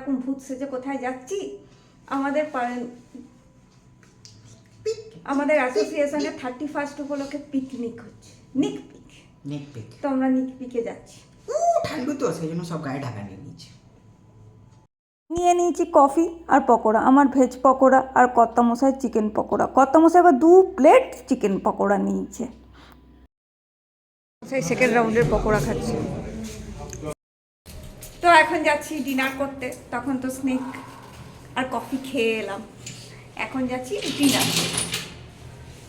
এরকম ভূত সেজে কোথায় যাচ্ছি, আমাদের অ্যাসোসিয়েশনের 31st উপলক্ষে পিকনিক হচ্ছে, নিক পিক। তো আমরা নিক পিকে যাচ্ছি। ঠান্ডু তো সেই জন্য সব গায়ে ঢাকা নিয়ে নিয়েছি কফি আর পকোড়া, আমার ভেজ পকোড়া আর কর্তামশাই চিকেন পকোড়া। কর্তামশাই আবার 2 প্লেট চিকেন পকোড়া নিয়েছে। সেই সেকেন্ড রাউন্ডের পকোড়া খাচ্ছি। তো এখন যাচ্ছি ডিনার করতে, তখন তো স্নেক আর কফি খেয়ে এলাম, এখন যাচ্ছি ডিনার।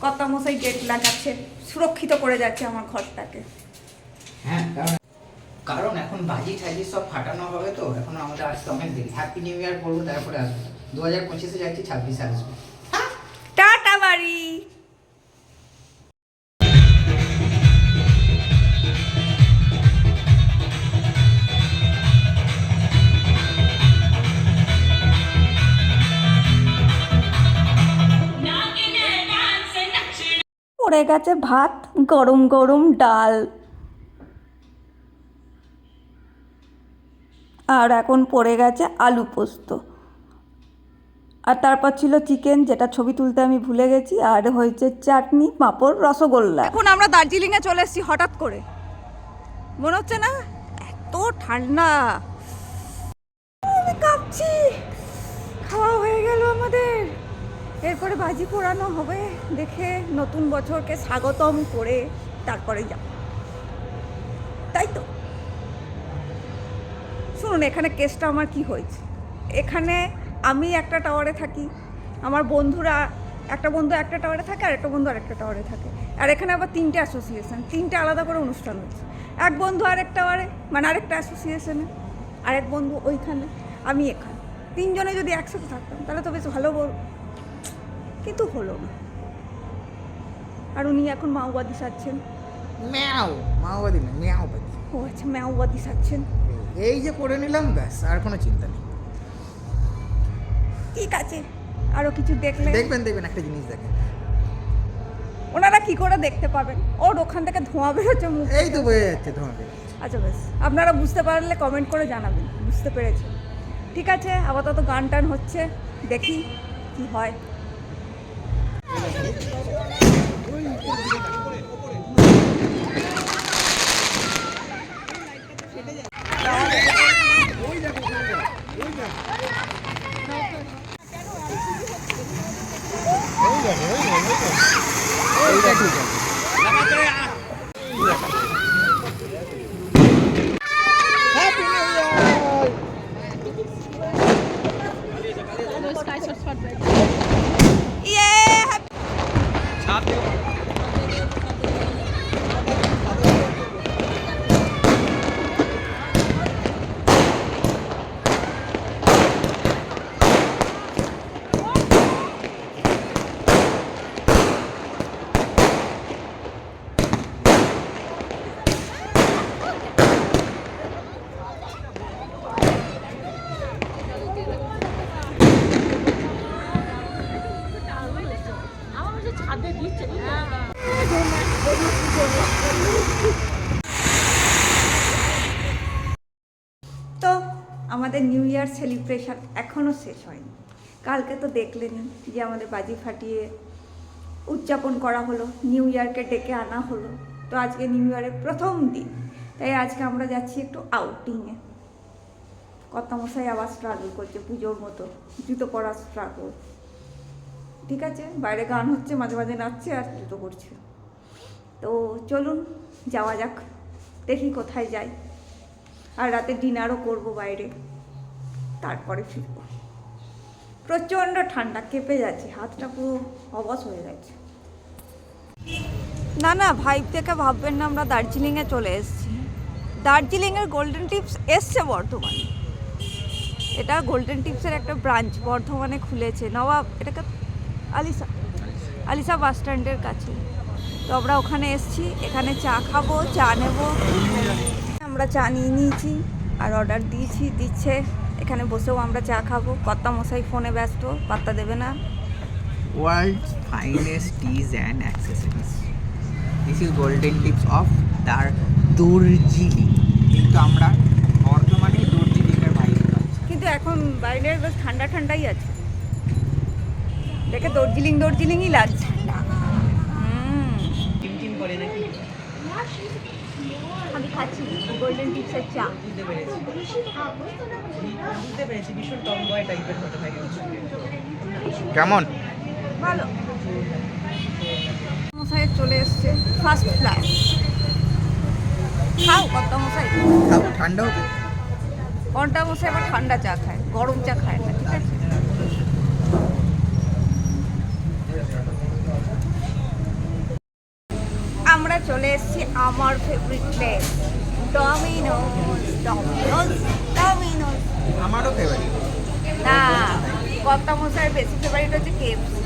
কর্তামশাই গেট লাগাচ্ছে, সুরক্ষিত করে যাচ্ছে আমার ঘরটাকে। হ্যাঁ, কারণ এখন বাজি ঠাজি সব ফাটানো হবে, তো এখন আমাদের আসতে অনেক দেরি। হ্যাপি নিউ ইয়ার করবো, তারপরে আসবো। 2025-এ যাচ্ছি, 26-এ আসবো। টাটা বাড়ি। পড়ে গেছে ভাত, গরম গরম ডাল, আর এখন পড়ে গেছে আলু পোস্ত, আর তারপর ছিল চিকেন, যেটা ছবি তুলতে আমি ভুলে গেছি, আর হয়েছে চাটনি, পাঁপড়, রসগোল্লা। এখন আমরা দার্জিলিংয়ে চলে এসেছি হঠাৎ করে, মনে হচ্ছে না এত ঠান্ডা, আমি কাঁপছি। খাওয়া হয়ে গেল আমাদের, এরপরে বাজি পোড়ানো হবে, দেখে নতুন বছরকে স্বাগতম করে তারপরে যাব, তাই তো। শুনুন, এখানে কেসটা আমার কি হয়েছে। এখানে আমি একটা টাওয়ারে থাকি, আমার বন্ধুরা, একটা বন্ধু একটা টাওয়ারে থাকে আর একটা বন্ধু আরেকটা টাওয়ারে থাকে, আর এখানে আবার 3টে অ্যাসোসিয়েশন, 3টে আলাদা করে অনুষ্ঠান হচ্ছে। এক বন্ধু আরেক টাওয়ারে, মানে আরেকটা অ্যাসোসিয়েশনে, আরেক বন্ধু ওইখানে, আমি এখানে। 3 জনে যদি একসাথে থাকতাম তাহলে তো বেশ ভালো বল, কিন্তু হলো না। আর উনি এখন মাওবাদী সাজছেন। মাওবাদী না, মিয়াওবাদী। ও আচ্ছা, মাওবাদী সাজছেন। এই যে করে নিলাম, ব্যাস, আর কোনো চিন্তা নেই। ঠিক আছে, আরও কিছু দেখলে দেখবেন একটা জিনিস দেখেন। ওনারা কি করে দেখতে পাবেন? ওর ওখান থেকে ধোঁয়া বেরোচ্ছে মুখ, এই তো বোঝা যাচ্ছে ধোঁয়া বেরোচ্ছে। আচ্ছা বেশ, আপনারা বুঝতে পারলে কমেন্ট করে জানাবেন বুঝতে পেরেছে। ঠিক আছে, আপাতত গান টান হচ্ছে, দেখি কি হয়। তো আমাদের নিউ ইয়ার সেলিব্রেশন এখনও শেষ হয়নি। কালকে তো দেখলেনি যে আমাদের বাজি ফাটিয়ে উদযাপন করা হলো, নিউ ইয়ারকে ডেকে আনা হলো। তো আজকে নিউ ইয়ারের প্রথম দিন, তাই আজকে আমরা যাচ্ছি একটু আউটিংয়ে। কর্তামশাই আবার স্ট্রাগল করছে পুজোর মতো, জুতো পরার স্ট্রাগল। ঠিক আছে, বাইরে গান হচ্ছে, মাঝে মাঝে নাচছে আর জুতো করছে। তো চলুন যাওয়া যাক, দেখি কোথায় যাই। আর রাতে ডিনারও করব বাইরে, তারপরে ফিরব। প্রচণ্ড ঠান্ডা, কেঁপে যাচ্ছে, হাতটা পুরো অবশ হয়ে গেছে। না না, ভাইব থেকে ভাববেন না আমরা দার্জিলিংয়ে চলে এসেছি। দার্জিলিংয়ের গোল্ডেন টিপস এসছে বর্ধমানে, এটা গোল্ডেন টিপসের একটা ব্রাঞ্চ বর্ধমানে খুলেছে, নবাব, এটাকে আলিসা বাস স্ট্যান্ডের কাছে। তো আমরা ওখানে এসেছি, এখানে চা খাবো, চা নেব। আমরা চা নিয়ে নিয়েছি আর অর্ডার দিচ্ছে। এখানে বসেও আমরা চা খাবো। কর্তামশাই ফোনে ব্যস্ত, পাত্তা দেবে না। World's finest teas and accessories. This is golden tips of Darjeeling. কিন্তু আমরা বর্তমানে দার্জিলিংয়ের ভাই। কিন্তু এখন বাইরে বেশ ঠান্ডা ঠান্ডাই আছে, দেখে দর্জিলিংই লাগছে। টিম করে নাকি? আমি খাচ্ছি গোল্ডেন টিপসের চা। বুঝতে পেরেছি, ভীষণ টম বয় টাইপের হতে থাকে। কেমন? ভালো। মশাই চলে এসছে ফার্স্ট ক্লাস। খাও কত মশাই, খাবো, ঠান্ডা হবে। কন্টা মশাই আবার ঠান্ডা চা খায়, গরম চা খায় না, ঠিক আছে? আমরা চলে এসেছি আমার ফেভারিট প্লেস, ডমিনোজ। আমারও ফেভারিট। না, কর্তা মশাইয়ের বেশি ফেভারিট হচ্ছে কেএফসি।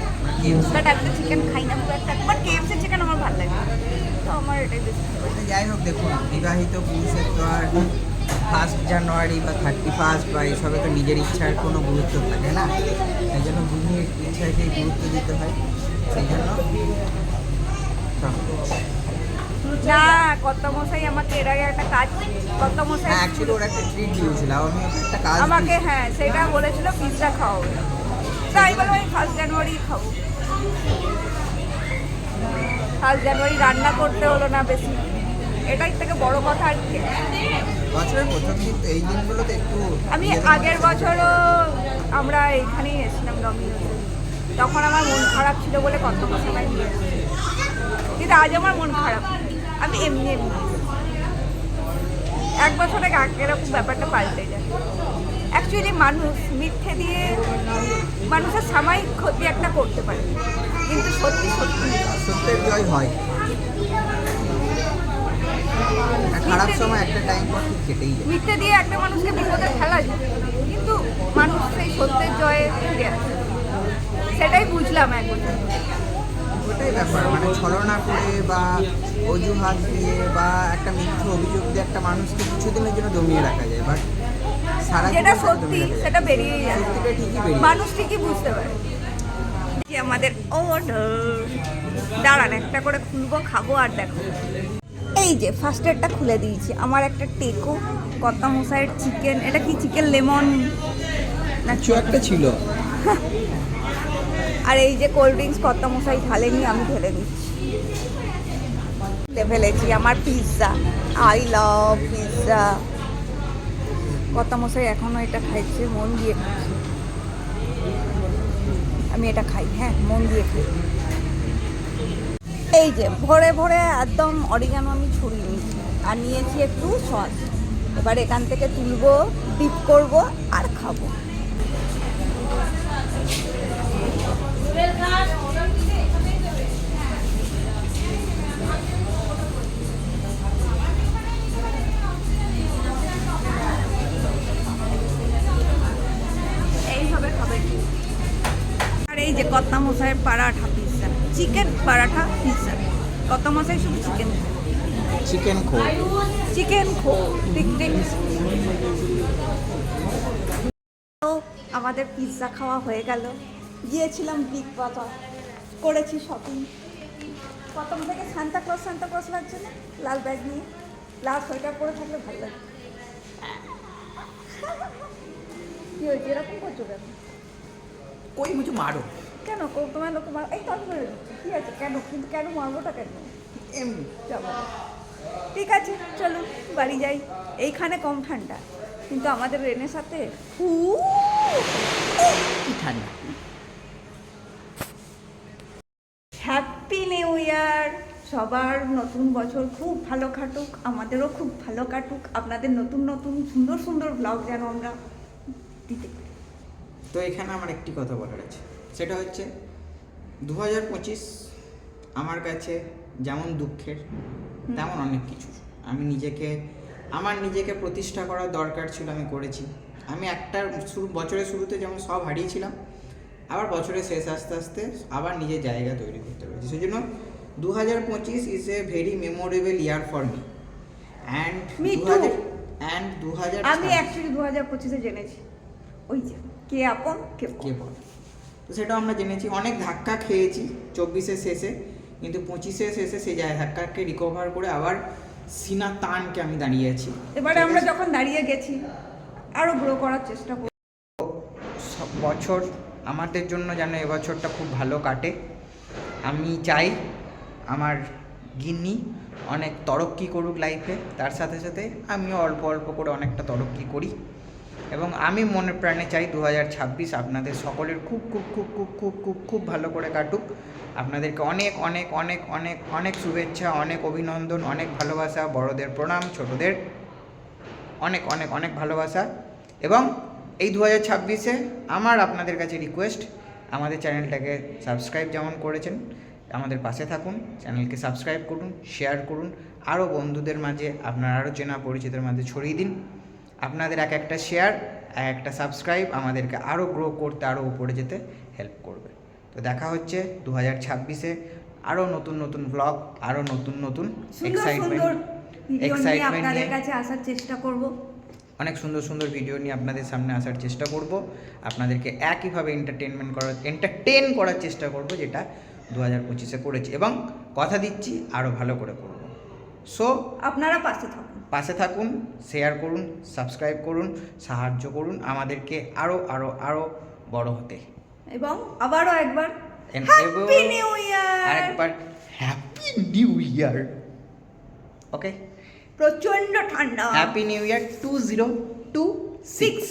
বাট আমি তো চিকেন খাই না খুব একটা, বাট কেএফসি চিকেন আমার ভালো লাগে, তো আমার এটাই বেশি favorite। যাই হোক, দেখুন, বিবাহিত পুরুষের তো আর 1 জানুয়ারি বা 31 বা এসবে তো নিজের ইচ্ছার কোনো গুরুত্ব থাকে না, এই জন্য দুনিয়ার ইচ্ছাকে গুরুত্ব দিতে হয়, সেই জন্য না, কর্তা মশাই আমাকে এর আগে একটা কাজ, কর্তা মশাই হ্যাঁ, অ্যাকচুয়ালি ওরা একটা ট্রিট দিয়েছিল, আমি ওকে একটা কাজ আমাকে, হ্যাঁ সেটা বলেছিল পিৎজা খাওয়াবে, তাই বললাম আমি 1 জানুয়ারি খাবো। 1 জানুয়ারি রান্না করতে হলো না বেশি, এটাই থেকে বড় কথা আর কি। বছরের প্রথম দিন তো, এই দিনগুলোতে একটু আমি আগের বছরও আমরা এখানেই এসেছিলাম ডমিনোজে, তখন আমার মন খারাপ ছিল বলে কত মশাই নিয়ে এসেছি, কিন্তু আজ আমার মন খারাপ, আমি এমনি এসেছি। এক বছরে এরকম ব্যাপারটা পাল্টে যায়। অ্যাকচুয়ালি মানুষ মিথ্যে দিয়ে মানুষের সাময়িক ক্ষতি একটা করতে পারে, কিন্তু সত্যি সত্যের জয় হয়, আর খারাপ সময় একটা টাইম পর ঠিক কেটেই যায়। মিথ্যে দিয়ে একটা মানুষকে বিপদে ফেলা যায়, কিন্তু মানুষ সেই সত্যের জয়ে ফিরে আসে, সেটাই বুঝলাম এক বছর। ওটাই ব্যাপার, মানে ছলনা করে বা অজুহাত দিয়ে বা একটা মিথ্যে অভিযোগ দিয়ে একটা মানুষকে কিছুদিনের জন্য দমিয়ে রাখা যায়, বাট সারা যেটা জীবন সত্যি দমিয়ে রাখা যায়। সেটা বেরিয়ে যায়, সত্যিটা ঠিকই বেরিয়ে মানুষ ঠিকই বুঝতে পারে। কি আমাদের অর্ডার, দাঁড়ান একটা করে খুলবো, খাবো আর দেখো। এই যে ফার্স্টেরটা খুলে দিয়েছি, আমার একটা টেকো, কর্তা মশাইয়ের চিকেন, এটা কি চিকেন লেমন না কিছু একটা ছিল। আর এই যে কোল্ড ড্রিঙ্কস কর্তা মশাই ঢালেনি, আমি ঢেলে দিচ্ছি। ফেলেছি আমার পিৎজা, আই লাভ পিৎজা। কর্তা মশাই এখনো এটা খাইছে, মন দিয়ে খাচ্ছে। আমি এটা খাই, হ্যাঁ মন দিয়ে খাই। এই যে ভরে ভরে একদম অরিগানো আমি ছড়িয়ে নিয়েছি, আর নিয়েছি একটু সস। এবার এখান থেকে তুলবো, ডিপ করব আর খাবো। এইভাবে খাবে। আর এই যে কর্তা মশাইয়ের paratha pizza, chicken paratha pizza. কর্তা মশাই শুধু চিকেন খায়, চিকেন খোল। চিকেন খো টিক টিক। তো আমাদের পিৎজা খাওয়া হয়ে গেল, গিয়েছিলাম বিগ বাজার, করেছি শপিং। প্রথম থেকে সান্তা ক্লজ লাগছে না, লাল ব্যাগ নিয়ে, লাল সোয়েটার পরে থাকলে ভালো লাগে। কি হয়েছে, এরকম করছো কেন? কই মুঝে মারো। কেন তোমার লোক এই তখন করে দিচ্ছে, ঠিক আছে কেন, কিন্তু কেন মারবোটা কেন? এমনি যাবো, ঠিক আছে চলুন বাড়ি যাই। এইখানে কম ঠান্ডা, কিন্তু আমাদের রেনের সাথে কি ঠান্ডা। হ্যাপি নিউ ইয়ার সবার, নতুন বছর খুব ভালো কাটুক, আমাদেরও খুব ভালো কাটুক, আপনাদের নতুন নতুন সুন্দর সুন্দর ব্লগ যেন আমরা দিতে পারি। তো এখানে আমার একটি কথা বলার আছে, সেটা হচ্ছে 2025 আমার কাছে যেমন দুঃখের তেমন অনেক কিছু। আমি আমার নিজেকে প্রতিষ্ঠা করার দরকার ছিল, আমি করেছি। আমি বছরের শুরুতে যেমন সব হারিয়েছিলাম, আবার বছরের শেষ আস্তে আস্তে আবার নিজের জায়গা তৈরি করতে পেরেছি। সেই জন্য 2025 is a very memorable year for me. And Me too. 2000 আমি অ্যাকচুয়ালি 2025-এ জেনেছি ওই যে কে আপন কে পর। কে বল, তো সেটাও আমরা জেনেছি। অনেক ধাক্কা খেয়েছি 24-এর শেষে, কিন্তু 25-এর শেষে সেই ধাক্কাকে রিকভার করে আবার সিনা তানকে আমি দাঁড়িয়ে আছি। এবারে আমরা যখন দাঁড়িয়ে গেছি, আরো গ্রো করার চেষ্টা করব। বছর আমাদের জন্য যেন এবছরটা খুব ভালো কাটে। আমি চাই আমার গিন্নি অনেক তরক্কি করুক লাইফে, তার সাথে সাথে আমিও অল্প অল্প করে অনেকটা তরক্কি করি। এবং আমি মনে প্রাণে চাই 2026 আপনাদের সকলের খুব খুব খুব খুব খুব খুব খুব ভালো করে কাটুক। আপনাদেরকে অনেক অনেক অনেক অনেক অনেক শুভেচ্ছা, অনেক অভিনন্দন, অনেক ভালোবাসা, বড়দের প্রণাম, ছোটদের অনেক অনেক অনেক ভালোবাসা। এবং এই 2026-এ আমার আপনাদের কাছে রিকোয়েস্ট, আমাদের চ্যানেলটাকে সাবস্ক্রাইব যেমন করেছেন আমাদের পাশে থাকুন, চ্যানেলকে সাবস্ক্রাইব করুন, শেয়ার করুন, আরও বন্ধুদের মাঝে, আপনার আরও চেনা পরিচিতের মাঝে ছড়িয়ে দিন। আপনাদের এক একটা শেয়ার, এক একটা সাবস্ক্রাইব আমাদেরকে আরও গ্রো করতে, আরও উপরে যেতে হেল্প করবে। তো দেখা হচ্ছে 2026-এ আরও নতুন নতুন ব্লগ, আরও নতুন নতুন সুন্দর সুন্দর ভিডিও নিয়ে এক্সাইটমেন্ট আপনাদের নিয়ে, কাছে আসার চেষ্টা করব। অনেক সুন্দর সুন্দর ভিডিও নিয়ে আপনাদের সামনে আসার চেষ্টা করব। আপনাদেরকে একইভাবে এন্টারটেন করার চেষ্টা করব, যেটা 2025-এ করেছি, এবং কথা দিচ্ছি আরও ভালো করে করব। সো আপনারা পাশে থাকুন। পাশে থাকুন, শেয়ার করুন, সাবস্ক্রাইব করুন, সাহায্য করুন আমাদেরকে আরও আরও আরও বড় হতে। এবং আবারও একবার And হ্যাপি নিউ ইয়ার। আরেকবার হ্যাপি নিউ ইয়ার। ওকে, প্রচন্ড ঠান্ডা। Happy new year 2026।